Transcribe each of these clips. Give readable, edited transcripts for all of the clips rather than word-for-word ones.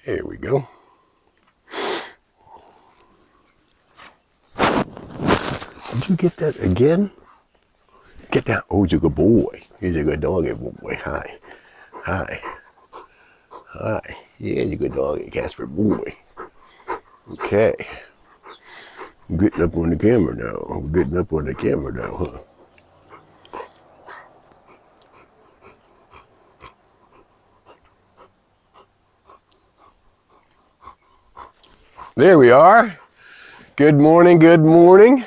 Here we go. Did you get that again? Get down. Oh, he's a good boy. He's a good doggy boy. Hi. Hi. Hi. Yeah, he's a good doggy, Casper boy. Okay. I'm getting up on the camera now. I'm getting up on the camera now, huh? There we are. Good morning, good morning.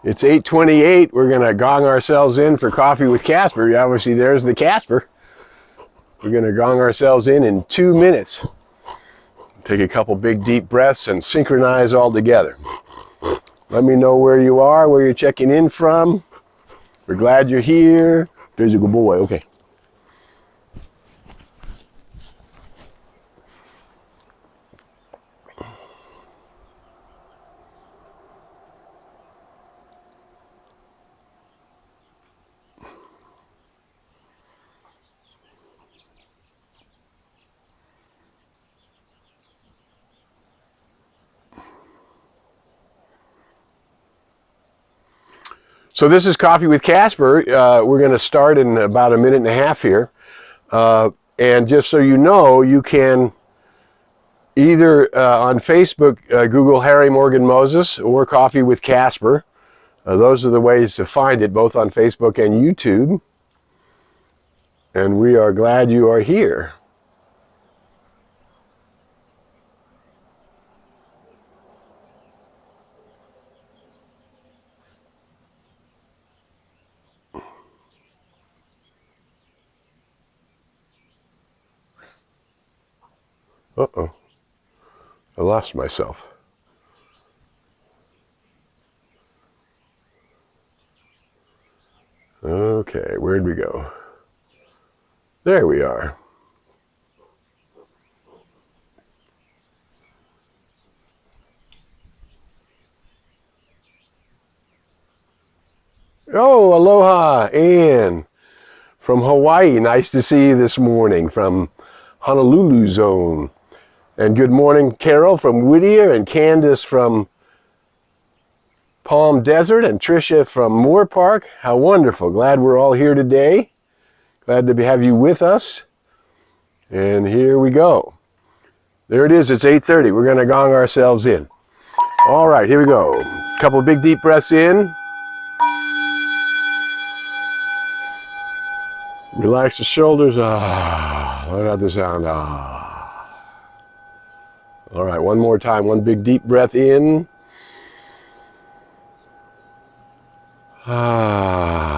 It's 8:28. We're going to gong ourselves in for coffee with Casper. Obviously, there's the Casper. We're going to gong ourselves in 2 minutes. Take a couple big deep breaths and synchronize all together. Let me know where you are, where you're checking in from. We're glad you're here. There's a good boy. Okay. So this is Coffee with Casper. We're going to start in about a minute and a half here. And just so you know, you can either on Facebook Google Harry Morgan Moses or Coffee with Casper. Those are the ways to find it, both on Facebook and YouTube. And we are glad you are here. Uh-oh. I lost myself. Okay, where'd we go? There we are. Oh, aloha, Ann from Hawaii. Nice to see you this morning from Honolulu zone. And good morning, Carol from Whittier, and Candace from Palm Desert, and Tricia from Moore Park. How wonderful. Glad we're all here today. Glad to have you with us. And here we go. There it is. It's 8:30. We're going to gong ourselves in. All right, here we go. A couple of big deep breaths in. Relax the shoulders. Ah, let out the sound. Ah. All right, one more time. One big deep breath in. Ah.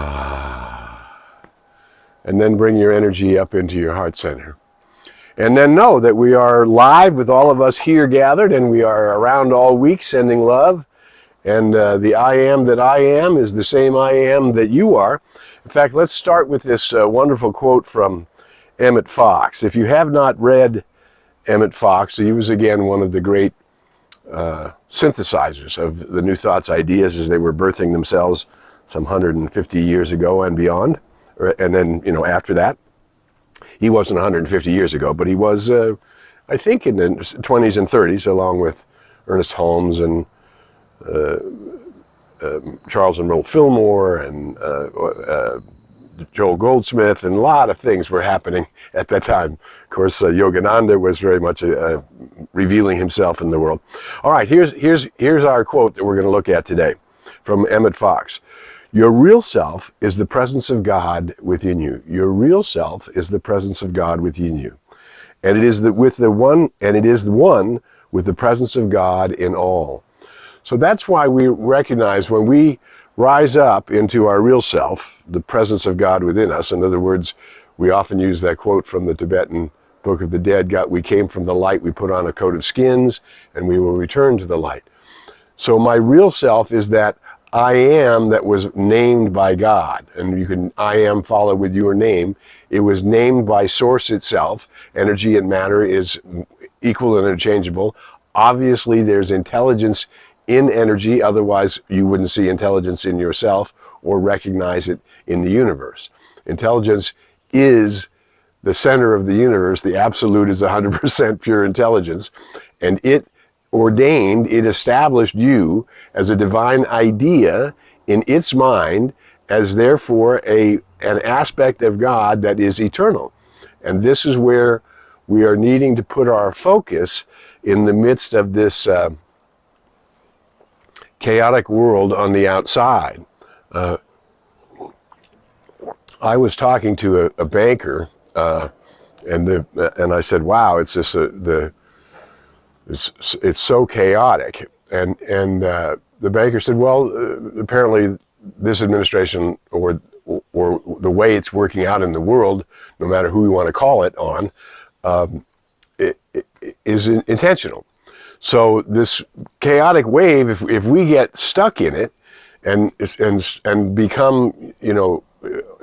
And then bring your energy up into your heart center. And then know that we are live with all of us here gathered, and we are around all week sending love. And the I am that I am is the same I am that you are. In fact, let's start with this wonderful quote from Emmett Fox. If you have not read Emmett Fox, he was again one of the great synthesizers of the New Thoughts ideas as they were birthing themselves some 150 years ago and beyond. And then, after that, he wasn't 150 years ago, but he was, I think, in the 20s and 30s, along with Ernest Holmes and Charles and Roll Fillmore and Joel Goldsmith, and a lot of things were happening at that time. Of course, Yogananda was very much revealing himself in the world. All right, here's our quote that we're going to look at today from Emmett Fox. Your real self is the presence of God within you. Your real self is the presence of God within you, and it is the one with the presence of God in all. So that's why we recognize when we rise up into our real self, the presence of God within us. In other words, we often use that quote from the Tibetan Book of the Dead, we came from the light, we put on a coat of skins, and we will return to the light. So my real self is that I am that was named by God. And you can I am follow with your name. It was named by Source itself. Energy and matter is equal and interchangeable. Obviously, there's intelligence in energy, otherwise you wouldn't see intelligence in yourself or recognize it in the universe. Intelligence is the center of the universe, the absolute is 100% pure intelligence, and it established you as a divine idea in its mind, as therefore an aspect of God that is eternal. And this is where we are needing to put our focus in the midst of this chaotic world on the outside. I was talking to a banker, and I said, "Wow, it's just it's so chaotic." And the banker said, "Well, apparently this administration or the way it's working out in the world, no matter who you want to call it on, it is intentional. So this chaotic wave, if we get stuck in it and become,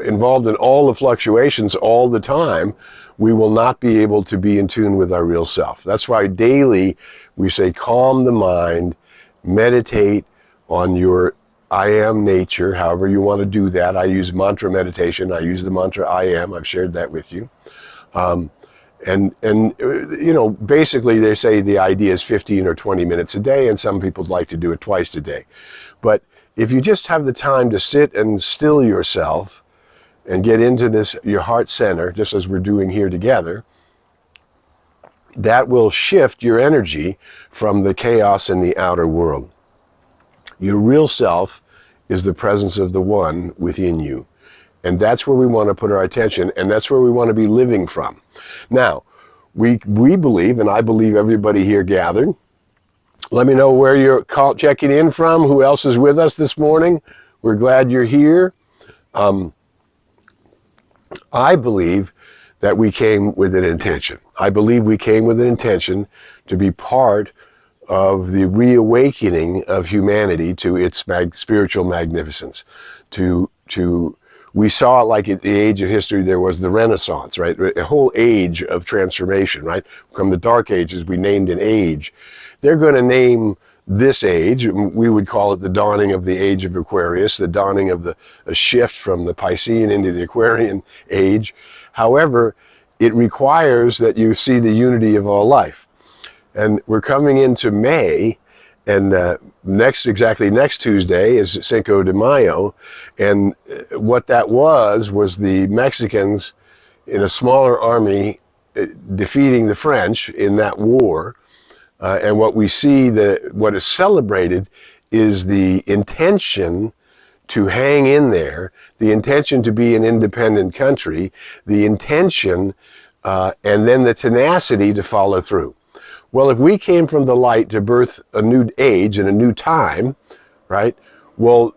involved in all the fluctuations all the time, we will not be able to be in tune with our real self. That's why daily we say, calm the mind, meditate on your I am nature, however you want to do that. I use mantra meditation. I use the mantra I am. I've shared that with you. Basically they say the idea is 15 or 20 minutes a day, and some people like to do it twice a day. But if you just have the time to sit and still yourself and get into this, your heart center, just as we're doing here together, that will shift your energy from the chaos in the outer world. Your real self is the presence of the one within you. And that's where we want to put our attention, and that's where we want to be living from. Now, we believe, and I believe everybody here gathered, let me know where you're checking in from, who else is with us this morning. We're glad you're here. I believe that we came with an intention. I believe we came with an intention to be part of the reawakening of humanity to its spiritual magnificence. We saw it like at the age of history, there was the Renaissance, right? A whole age of transformation, right? From the Dark Ages, we named an age. They're going to name this age, we would call it the dawning of the age of Aquarius, the dawning of a shift from the Piscean into the Aquarian age. However, it requires that you see the unity of all life. And we're coming into May, and next Tuesday is Cinco de Mayo, and what that was the Mexicans in a smaller army defeating the French in that war. And what we see, what is celebrated is the intention to hang in there, the intention to be an independent country, the intention, and then the tenacity to follow through. Well, if we came from the light to birth a new age and a new time, right? Well,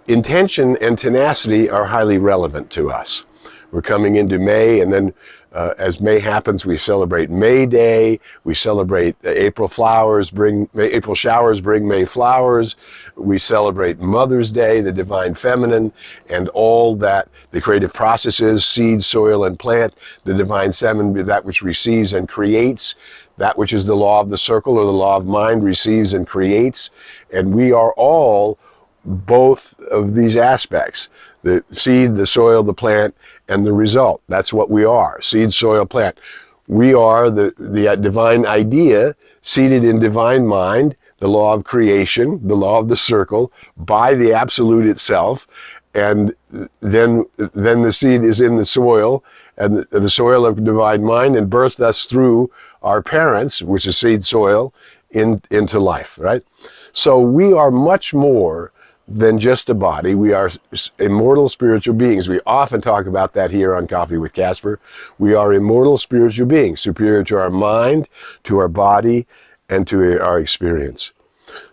intention and tenacity are highly relevant to us. We're coming into May, and then as May happens, we celebrate May Day. We celebrate April showers bring May flowers. We celebrate Mother's Day, the divine feminine, and all that the creative processes, seed, soil, and plant. The divine feminine, that which receives and creates. That which is the law of the circle or the law of mind, receives and creates. And we are all both of these aspects. The seed, the soil, the plant, and the result. That's what we are, seed, soil, plant. We are the divine idea seated in divine mind, the law of creation, the law of the circle, by the absolute itself, and then the seed is in the soil, and the soil of divine mind, and birthed us through our parents, which is seed soil, into life, right? So we are much more than just a body. We are immortal spiritual beings. We often talk about that here on Coffee with Casper. We are immortal spiritual beings, superior to our mind, to our body, and to our experience.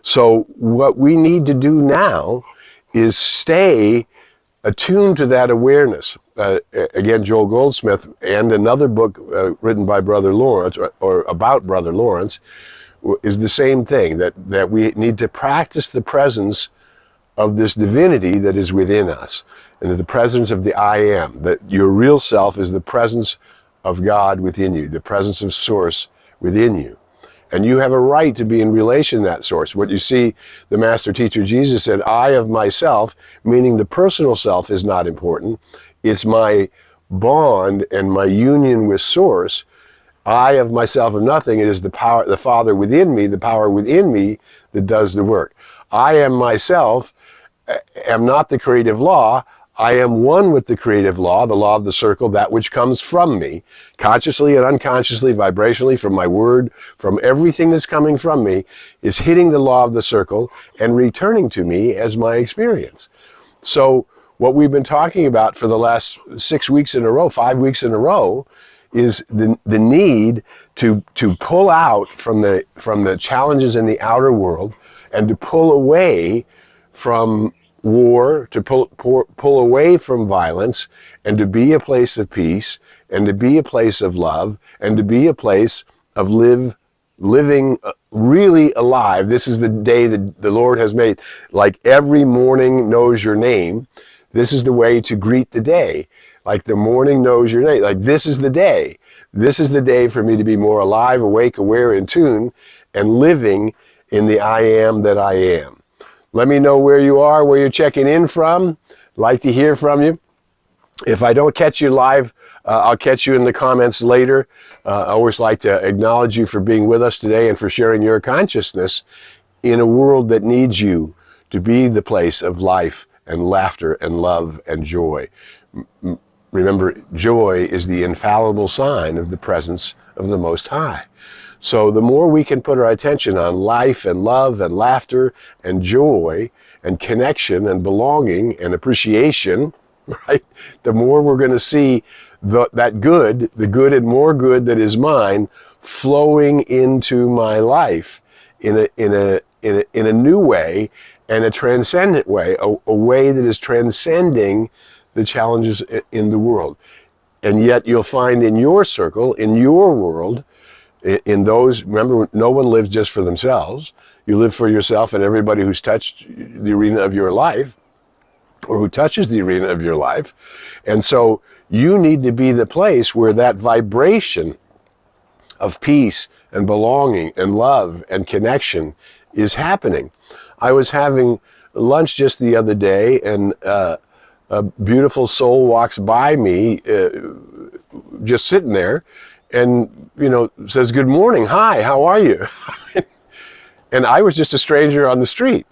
So what we need to do now is stay attuned to that awareness. Again, Joel Goldsmith, and another book written by Brother Lawrence, or about Brother Lawrence, is the same thing, that we need to practice the presence of this divinity that is within us, and the presence of the I am, that your real self is the presence of God within you, the presence of Source within you. And you have a right to be in relation to that Source. What you see, the Master Teacher Jesus said, I of myself, meaning the personal self is not important. It's my bond and my union with Source, I of myself am nothing. It is the power, the Father within me, the power within me that does the work. I am myself, am not the creative law. I am one with the creative law, the law of the circle, that which comes from me, consciously and unconsciously, vibrationally, from my word, from everything that's coming from me, is hitting the law of the circle and returning to me as my experience. So what we've been talking about for the last 6 weeks in a row, 5 weeks in a row, is the need to pull out from the challenges in the outer world and to pull away from war, to pull away from violence, and to be a place of peace, and to be a place of love, and to be a place of living really alive. This is the day that the Lord has made. Like every morning knows your name, this is the way to greet the day. Like the morning knows your name. Like this is the day. This is the day for me to be more alive, awake, aware, in tune, and living in the I am that I am. Let me know where you are, where you're checking in from. Like to hear from you. If I don't catch you live, I'll catch you in the comments later. I always like to acknowledge you for being with us today and for sharing your consciousness in a world that needs you to be the place of life and laughter and love and joy. Remember, joy is the infallible sign of the presence of the Most High. So the more we can put our attention on life and love and laughter and joy and connection and belonging and appreciation, right, the more we're going to see that good, the good and more good that is mine, flowing into my life in a new way and a transcendent way, a way that is transcending the challenges in the world. And yet you'll find in your circle, in your world, in those, remember, no one lives just for themselves. You live for yourself and everybody who's touched the arena of your life, or who touches the arena of your life. And so you need to be the place where that vibration of peace and belonging and love and connection is happening. I was having lunch just the other day, and a beautiful soul walks by me, just sitting there, and says, "Good morning, hi, how are you?" And I was just a stranger on the street,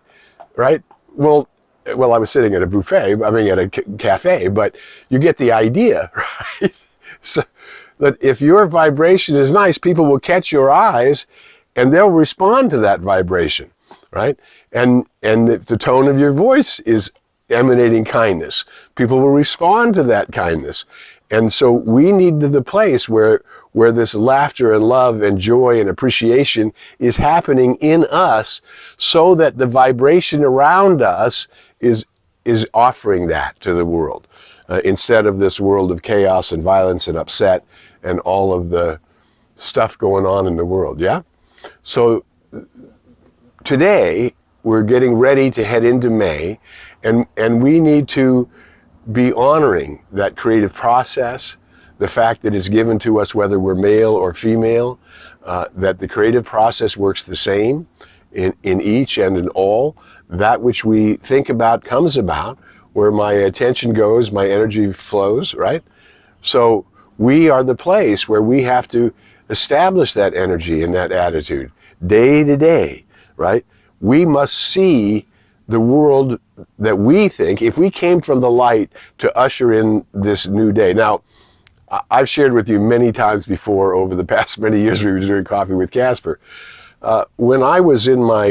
right? Well, I was sitting at a buffet, at a cafe, but you get the idea, right? So that if your vibration is nice, people will catch your eyes, and they'll respond to that vibration, right? And if the tone of your voice is emanating kindness, people will respond to that kindness. And so we need the place where this laughter and love and joy and appreciation is happening in us, so that the vibration around us is offering that to the world, instead of this world of chaos and violence and upset and all of the stuff going on in the world. Yeah? So today we're getting ready to head into May, and we need to be honoring that creative process, the fact that it's given to us whether we're male or female, that the creative process works the same in each and in all. That which we think about comes about. Where my attention goes, my energy flows, right? So we are the place where we have to establish that energy and that attitude day to day, right? We must see the world that we think, if we came from the light to usher in this new day. Now, I've shared with you many times before over the past many years we were doing Coffee with Casper. When I was in my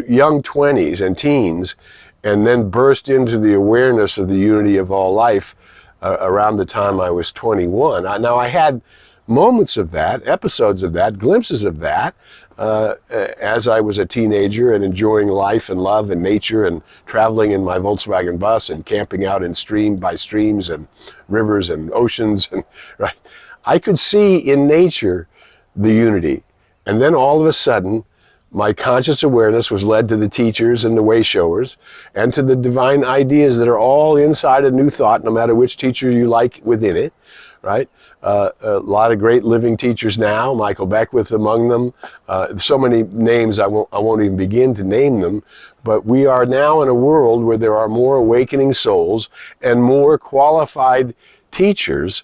young 20s and teens, and then burst into the awareness of the unity of all life around the time I was 21. Now, I had moments of that, episodes of that, glimpses of that, as I was a teenager and enjoying life and love and nature and traveling in my Volkswagen bus and camping out in stream by streams and rivers and oceans. And right, I could see in nature the unity. And then all of a sudden, my conscious awareness was led to the teachers and the way showers and to the divine ideas that are all inside a new thought, no matter which teacher you like within it, right? A lot of great living teachers now, Michael Beckwith among them. So many names, I won't even begin to name them. But we are now in a world where there are more awakening souls and more qualified teachers,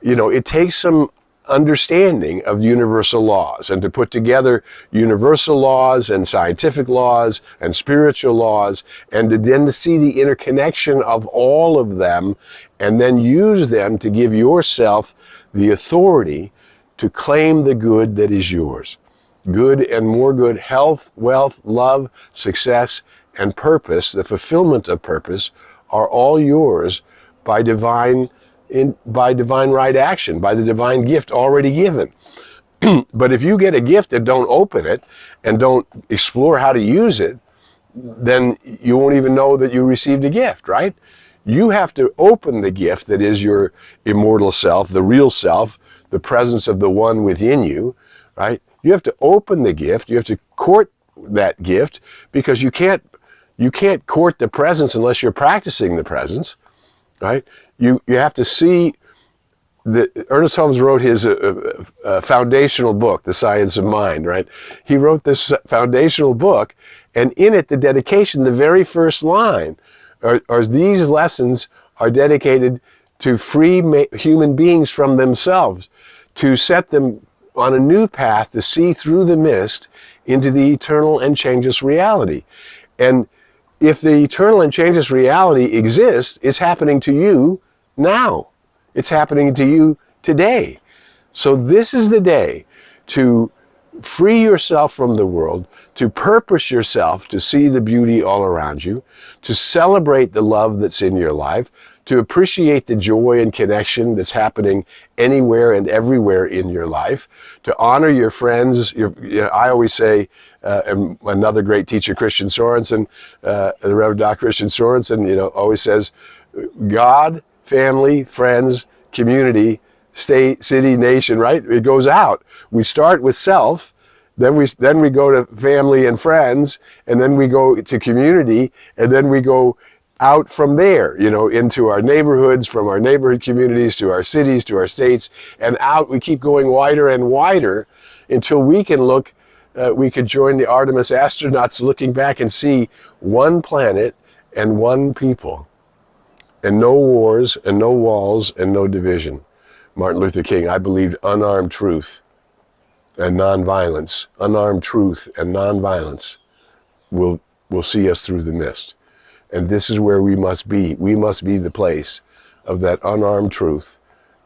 it takes some understanding of universal laws, and to put together universal laws and scientific laws and spiritual laws, and then to see the interconnection of all of them, and then use them to give yourself the authority to claim the good that is yours. Good and more good, health, wealth, love, success, and purpose, the fulfillment of purpose, are all yours by divine right action, by the divine gift already given. But if you get a gift and don't open it and don't explore how to use it, then you won't even know that you received a gift, right? You have to open the gift that is your immortal self, the real self, the presence of the one within you, right? You have to open the gift. You have to court that gift, because you can't court the presence unless you're practicing the presence, right? You have to see that. Ernest Holmes wrote his foundational book, The Science of Mind, right? He wrote this foundational book, and in it, the dedication, the very first line, are these lessons are dedicated to free human beings from themselves, to set them on a new path to see through the mist into the eternal and changeless reality. And if the eternal and changeless reality exists, it's happening to you now. It's happening to you today. So this is the day to free yourself from the world, to purpose yourself to see the beauty all around you, to celebrate the love that's in your life, to appreciate the joy and connection that's happening anywhere and everywhere in your life, to honor your friends. I always say, and another great teacher, Christian Sorensen, the Reverend Dr. Christian Sorensen, always says, God, family, friends, community, state, city, nation, right? It goes out. We start with self, then we go to family and friends, and then we go to community, and then we go out from there, into our neighborhoods, from our neighborhood communities to our cities, to our states, and out. We keep going wider and wider until we could join the Artemis astronauts looking back and see one planet and one people, and no wars and no walls and no division. Martin Luther King, I believed unarmed truth and nonviolence, unarmed truth and nonviolence will see us through the mist. And this is where we must be. We must be the place of that unarmed truth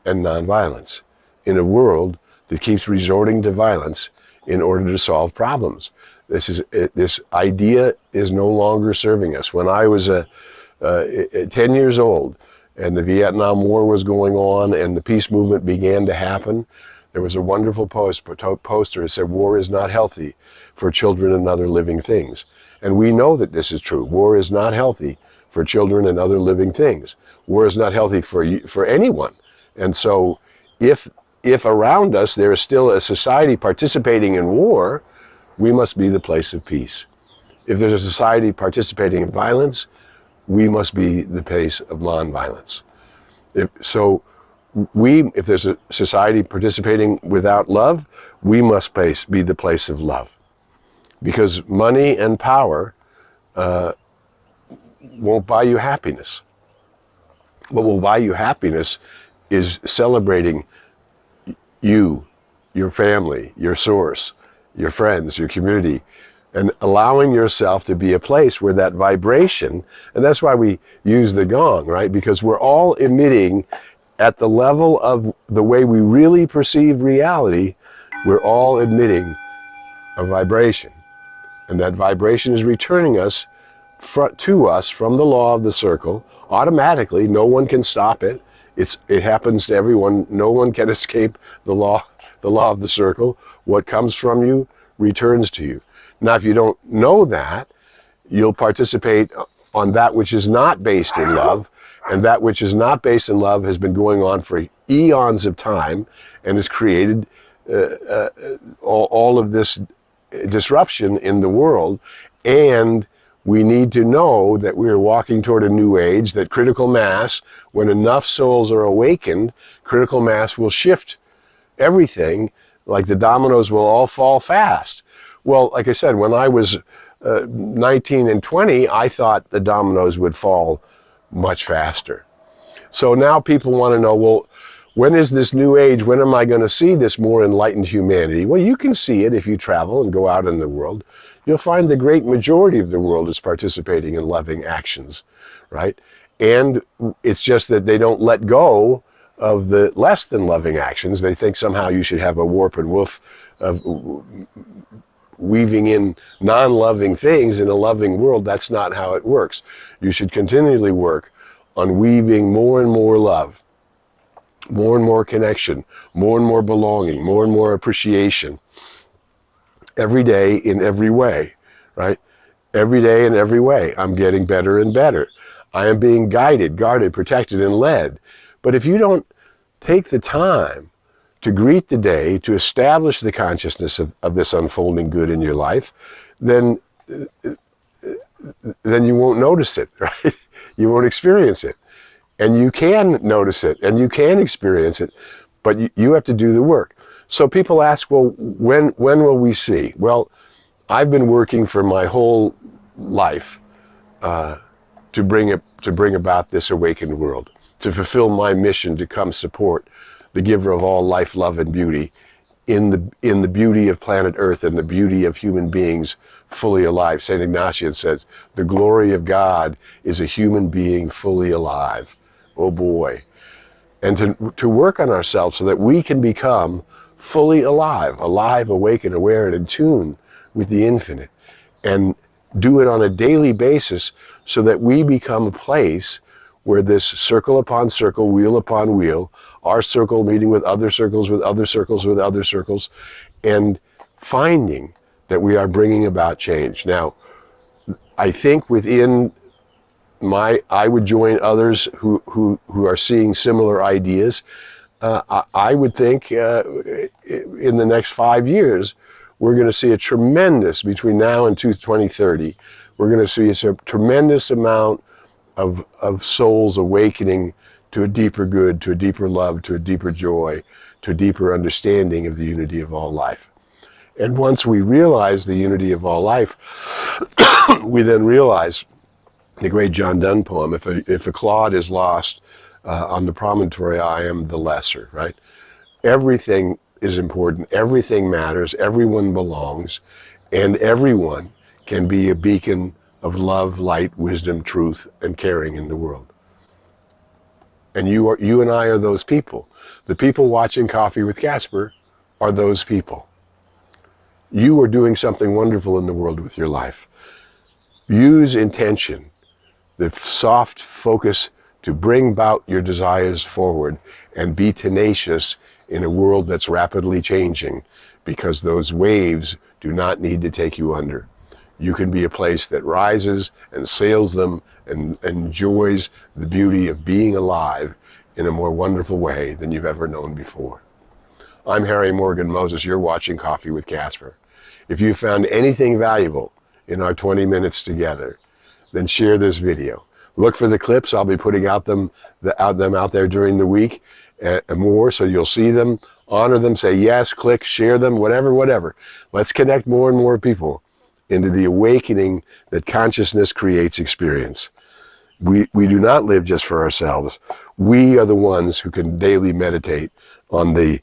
and nonviolence in a world that keeps resorting to violence in order to solve problems. This idea is no longer serving us. When I was 10 years old and the Vietnam War was going on and the peace movement began to happen, there was a wonderful poster that said, "War is not healthy for children and other living things." And we know that this is true. War is not healthy for children and other living things. War is not healthy for anyone. And so if around us there is still a society participating in war, we must be the place of peace. If there's a society participating in violence, we must be the place of nonviolence. If there's a society participating without love, we must be the place of love. Because money and power won't buy you happiness. What will buy you happiness is celebrating you, your family, your source, your friends, your community, and allowing yourself to be a place where that vibration, and that's why we use the gong, right? Because we're all emitting at the level of the way we really perceive reality, we're all emitting a vibration. And that vibration is returning us to us from the law of the circle automatically. No one can stop it. It happens to everyone. No one can escape the law of the circle. What comes from you returns to you. Now, if you don't know that, you'll participate on that which is not based in love, and that which is not based in love has been going on for eons of time and has created all of this disruption in the world. And we need to know that we are walking toward a new age, that critical mass, when enough souls are awakened, critical mass will shift everything, like the dominoes will all fall fast. Well, like I said, when I was 19 and 20, I thought the dominoes would fall much faster. So now people want to know, well, when is this new age? When am I going to see this more enlightened humanity? Well, you can see it if you travel and go out in the world. You'll find the great majority of the world is participating in loving actions, right? And it's just that they don't let go of the less than loving actions. They think somehow you should have a warp and woof of weaving in non-loving things in a loving world. That's not how it works. You should continually work on weaving more and more love, more and more connection, more and more belonging, more and more appreciation every day in every way, right? Every day in every way. I'm getting better and better. I am being guided, guarded, protected, and led. But if you don't take the time to greet the day, to establish the consciousness of this unfolding good in your life, then you won't notice it, right? You won't experience it. And you can notice it, and you can experience it, but you have to do the work. So people ask, well, when will we see? Well, I've been working for my whole life to bring about this awakened world, to fulfill my mission to come support the giver of all life, love, and beauty in the beauty of planet Earth and the beauty of human beings fully alive. St. Ignatius says, the glory of God is a human being fully alive. Oh boy. And to work on ourselves so that we can become fully alive, awake, and aware, and in tune with the infinite. And do it on a daily basis so that we become a place where this circle upon circle, wheel upon wheel, our circle meeting with other circles, with other circles, with other circles, and finding that we are bringing about change. Now, I think within I would join others who are seeing similar ideas. I would think in the next 5 years, we're going to see a tremendous, between now and 2030, we're going to see a tremendous amount of souls awakening to a deeper good, to a deeper love, to a deeper joy, to a deeper understanding of the unity of all life. And once we realize the unity of all life, we then realize the great John Donne poem, if a clod is lost on the promontory, I am the lesser, right? Everything is important, everything matters, everyone belongs, and everyone can be a beacon of love, light, wisdom, truth, and caring in the world. And you and I are those people. The people watching Coffee with Casper are those people. You are doing something wonderful in the world with your life. Use intention, the soft focus to bring about your desires forward, and be tenacious in a world that's rapidly changing, because those waves do not need to take you under. You can be a place that rises and sails them and enjoys the beauty of being alive in a more wonderful way than you've ever known before. I'm Harry Morgan Moses. You're watching Coffee with Casper. If you found anything valuable in our 20 minutes together, then share this video. Look for the clips. I'll be putting out them out there during the week and more, so you'll see them, honor them, say yes, click, share them, whatever. Let's connect more and more people into the awakening that consciousness creates experience. We do not live just for ourselves. We are the ones who can daily meditate on the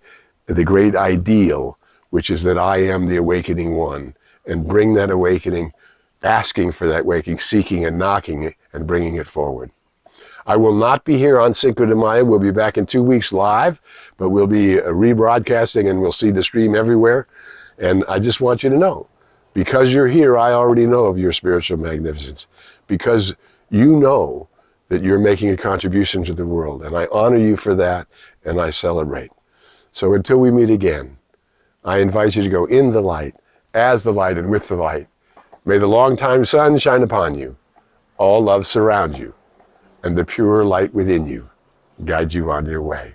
great ideal, which is that I am the awakening one, and bring that awakening, asking for that awakening, seeking and knocking and bringing it forward. I will not be here on Cinco de Mayo. We'll be back in 2 weeks live, but we'll be rebroadcasting, and we'll see the stream everywhere. And I just want you to know, because you're here, I already know of your spiritual magnificence, because you know that you're making a contribution to the world, and I honor you for that, and I celebrate. So until we meet again, I invite you to go in the light, as the light, and with the light. May the long-time sun shine upon you, all love surround you, and the pure light within you guide you on your way.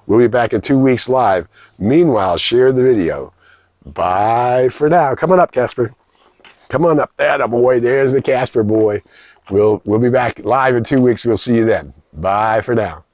We'll be back in 2 weeks live. Meanwhile, share the video. Bye for now. Come on up, Casper. Come on up. Atta boy. There's the Casper boy. We'll be back live in 2 weeks. We'll see you then. Bye for now.